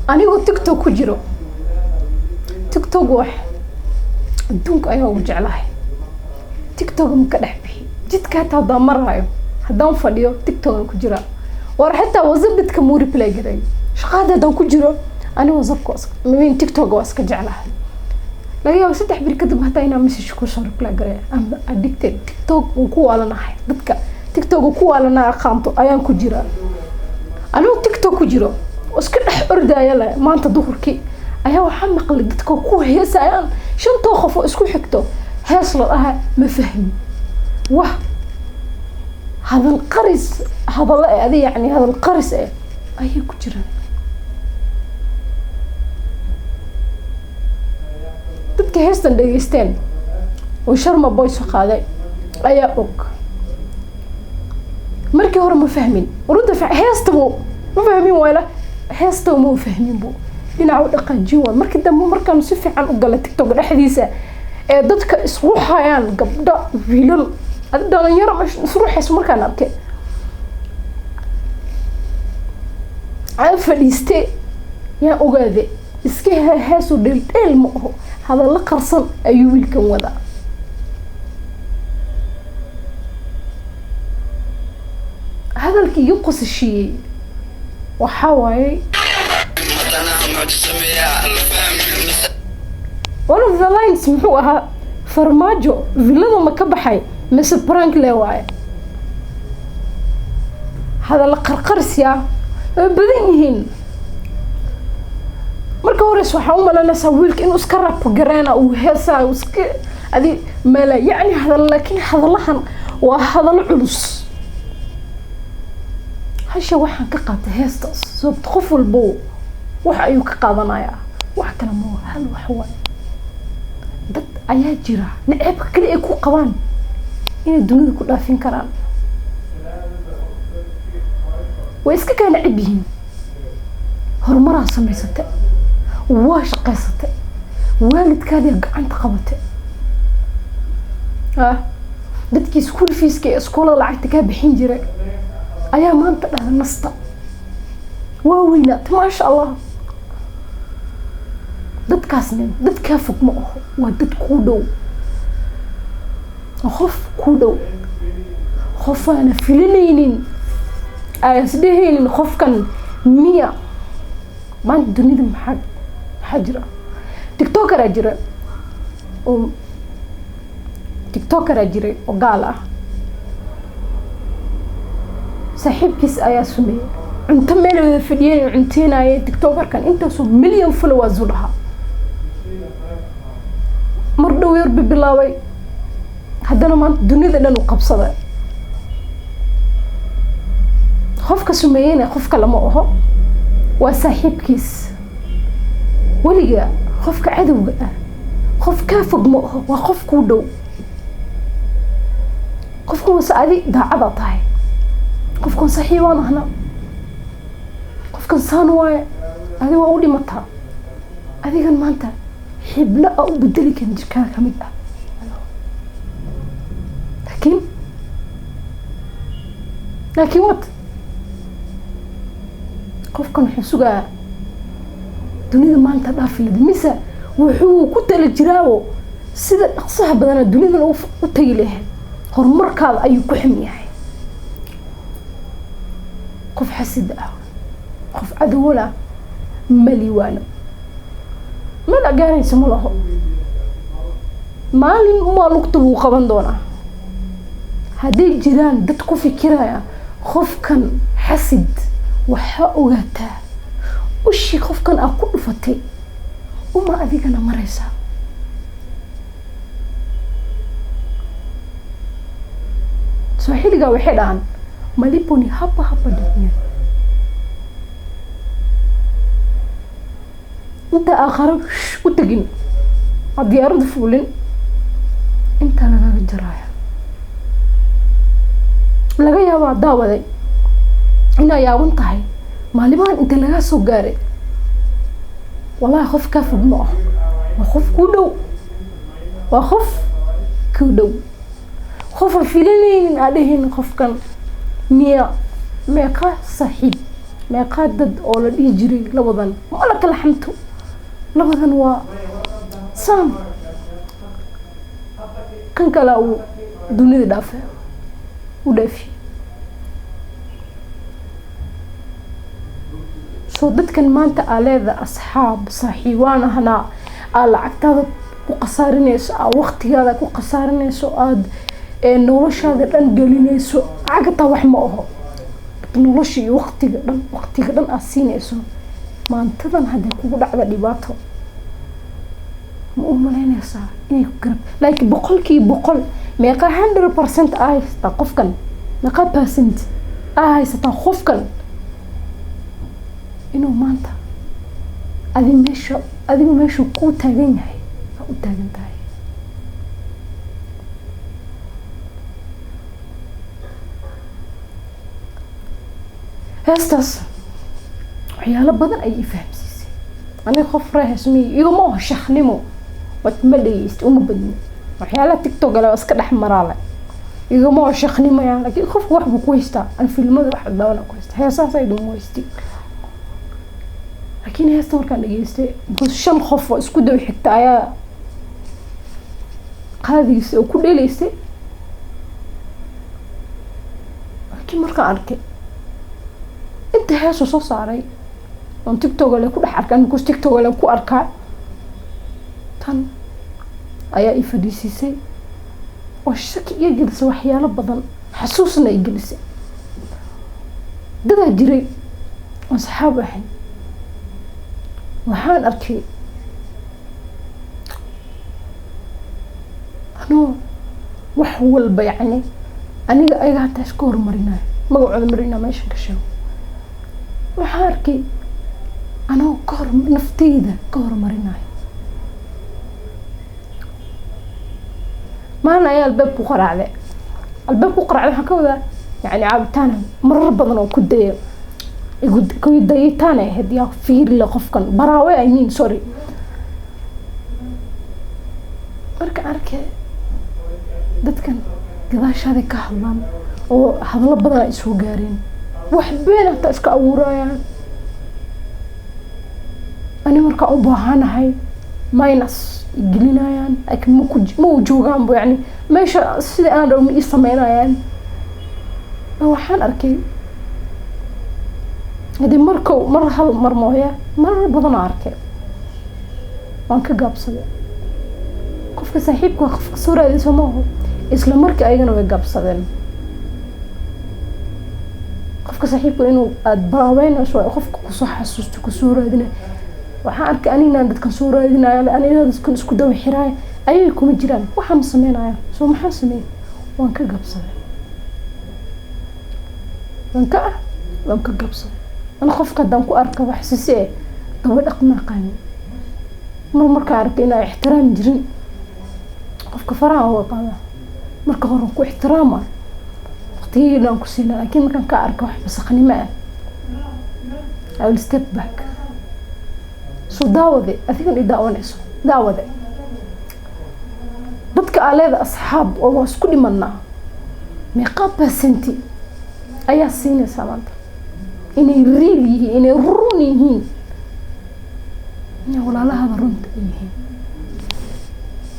أنا تيك توك كجرو تيك توك واحد دونك أيها وجعله تيك توك مكدحبي جد كات هذا مرة أيوه هذا فيديو تيك توك كجرا ورحتى وزبط كموري بلاي جري شقاد هذا كجرا أنا وزبط واسك من تيك توك واسك جعله لقيه وسدح بالكذب حتى أنا مش شكو صار بلاي جري أنا أديكت تيك توك وكو على ناحية بدك تيك توك وكو على ناحية خامته أيام كجرا أنا تيك توك كجرا واسك أردا يلا ما أنت ظهرك أيها وحمق اللي بدك كو هي سايان شن توخفوا اسكو حكتو هيصل أها ما فهم واه هذا القرص هذا لا هذه يعني هذا القرص أيه كجرا dadka heestan dhageysteen oo sharma boys qaaday ayaa og markii hore ma fahmin urada heesta ma fahmin wala heesta ma fahmin buu dhinaca dhaqaajin waa markii dambe markaan si fiican u galay TikTok dhaxdiisa ee dadka isku hayaan gabdho wiilal dhalinyaro isruuxayso markaan arkay aan fadhiistay yaa ogaade iska heeso dheel ma aho هذا اللي قرصن أيوه الكم وذا هذا الكي ينقص الشيء وحاوي one of the lines سمحوها فرماجو فيلم ما كبحي مس برانك لواي هذا اللي قرقرس يا بدينهن marka hore waxa uu malanaysaa wiilka inuu iska rap gareena uu heesaa uu iska adi mala yani hadal laakiin hadalahan waa hadal culus hasha waxaan ka qaatay heestaas soo qof walbo waxa ayuu ka qaadanayaa wax kale ma hal wax waa dad ayaa jira nacab kale ay ku qabaan inay dunida ku dhaafin karaan way iska ka nacbiin horumar samaysatay واش قصته والد كان يقعنت قبته dadkii school fees-ka iskoolada lacagta ka bixin jiray ayaa maanta dhahay nasta waa weynaat ma sha Allah dadkaasna dadka fog ma aho waa dad ku dhow ku dhow ana filinaynin asdeheen qofkan miya man dunida maxaa حجرة تيكتوكر أجري تيكتوكر أجري وقاله صاحب كيس آيا سمي أنت مين فيديو أنتينا يا تيكتوكر كان أنت سو مليون فلوز لها مرضو يربي بالله هذا ما الدنيا ده نقبص ده خوفك سميين خوفك لما هو وصاحب كيس وليا خوفك عدو خوف كافق مؤه وخوف كودو خوفكم مساعدي دا عضا طاي خوفكم صحي وانا هنا خوفكم صانواي هذه وأولي متى هذه كان مانتا حبلا أو بدلي كان جكا كميدا لكن مت خوفكم حسوقا dunida maanta dhaafilid mise wuxuu ku tala jiraawo sida dhaqsaha badan dunida u tagi lahayd horumarkaada ayuu ku ximiyahay qof xasid ah qof cadawla maliwaano ma la gaarayso ma laho maalin ma lugta uu qaban doona hadii jiraan dad ku fikiraya qofkan xasid waxa ogaataa وشي خوف كان أكون فتي وما أذيك أنا مريسا سوحيلي قاوي حيدان ماليبوني هبا دنيا انت آخر وتقين الديار دفولين انت لغا جرايا لغا يابا داوة دي إنا ياوان تاهي مالبان انت لغا سو غاري والله خوف كافو بنوح وخوف كودو وخوف كودو خوف الفيلين عليهن خوف كان ميكا صحيب meeqa dad oo la dhihi jiray labadan ma la kala xamto labadan waa sam kan kala uu dunida dhaafay u dhaafi soo dadkan maanta aleeda asxaab saaxiibaan ahna lacagtaada ku qasaarinayso waqtigaada ku qasaarinayso aad noloshaada dhan gelinayso lacagta wax ma aho nolosha iyo waqtiga dhan aad siinayso maantadan hadday kugu dhacda dhibaato ma u malaynaysaa inay ku garab laakiin boqolkiiba meeqa 100% haysta qofkan meeqa percent haysta qofkan inuu maanta adiga meesha ku taagan yahay u taagan tahay heestaas waxyaalo badan ayay fahamsiisay aniga qof raahasmi igama oo shaxnimo wad ma dhageysto uma badno waxyaalaha TikTok la iska dhex maraale igama oo shaxnimo yaa laakiin qofku wax buu ku haystaa an filmada wax daawana ku haystaa heesaas ay dum waysti laakiin heesta markaan dhageystay shan qof oo isku daw xigta ayaa qaadigiisa oo ku dheleysay laakiin markaan arkay inta heeso soo saaray on TikTok la ku dhex arkaan ku TikTok la ku arkaa tan ayaa i fadhiisisay oo shaki iyo gelisay waxyaalo badan xasuusna ay gelisay dad jiray asxaab ahayn waxaan arkay wax walba yani aniga ayaga hataa iska hormarinayo magacooda marina meesha ka sheego waxaan arkay anoo nafteyda ka hormarinayo maana ayaa albaabku qaraacday waxaan ka wadaa yani caabitaan marar badan oo ku dayo ku dayitaan ahayd yaa fiir la qofkan baraawe I mean sorry marka arkay dadkan gadaashaada ka hadlaan oo hadallo badan ay soo gaareen wax been ah iska abuurayaan ani marka u baahanahay minus gelinayaan ma joogaan buu yani meesha sida aan dhaw ma sameynayaan waxaan arkay hadii mar mooya mar badan arkay waan ka gaabsaday qofka saaxiibka qofka soo raadiyay maaho isla markii ayagana way gaabsadeen qofka saaxiibka inuu aad baaweynayso qofka ku soo xasuusto ku soo raadinay waxaan arkay anina dadkan soo raadinayo anina dadkan isku daw xiraay ayay kuma jiraan waxaan sameynaya soo maxaan sameeyay waan ka gaabsaday waan ka gaabsaday أنا خوف قدام كو أركب وحساسية طب الأقمع قاني مركا أركب إنه احترام جري خوف كفرها هو طبعا مركا هرم كو احترامه وقتي لان كسينا لكن مكان كأركب بس خلي معه أو الستيب باك سو داوذي أثيقن إداء ونسو داوذي بدك على أصحاب وواس كل منا ميقابة سنتي أي سينة سامانتا inay real yihiin inay run yihiin walaalaha runta yihiin